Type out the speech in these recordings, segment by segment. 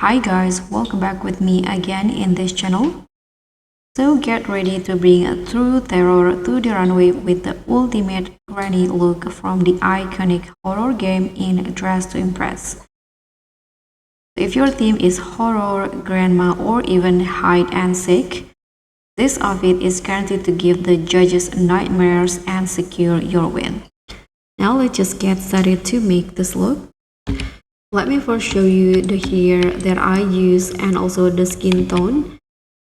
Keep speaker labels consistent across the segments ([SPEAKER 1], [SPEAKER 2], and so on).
[SPEAKER 1] Hi guys, welcome back with me again in this channel. So get ready to bring a true terror to the runway with the ultimate granny look from the iconic horror game in Dress to Impress. If your theme is horror, grandma, or even hide and seek, this outfit is guaranteed to give the judges nightmares and secure your win. Now let's just get started to make this look. Let me first show you the hair that I use and also the skin tone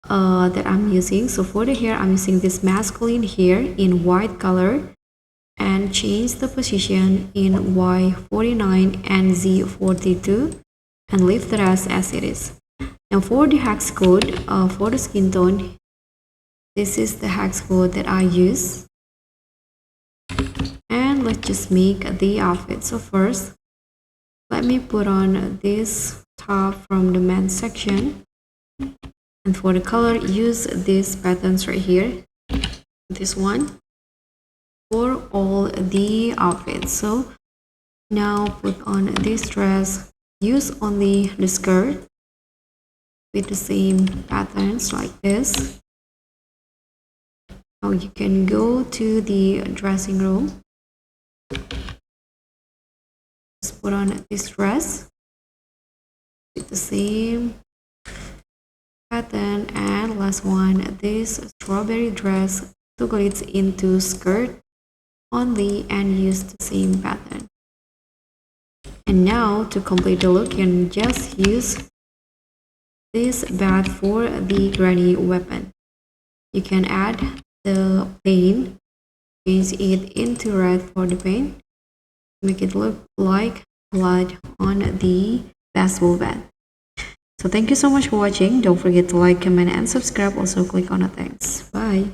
[SPEAKER 1] that I'm using. So for the hair, I'm using this masculine hair in white color and change the position in Y49 and Z42 and leave the rest as it is. Now for the hex code for the skin tone, this is the hex code that I use. And let's just make the outfit. So first, let me put on this top from the men's section, and for the color use these patterns right here, this one for all the outfits. So now put on this dress, use only the skirt with the same patterns like this. Now you can go to the dressing room, just put on this dress with the same pattern, and last one, this strawberry dress, toggle it into skirt only and use the same pattern. And now to complete the look, you can just use this bat for the granny weapon. You can add the paint, change it into red for the paint, make it look like blood on the baseball bat. So thank you so much for watching. Don't forget to like, comment, and subscribe. Also click on the thanks. Bye.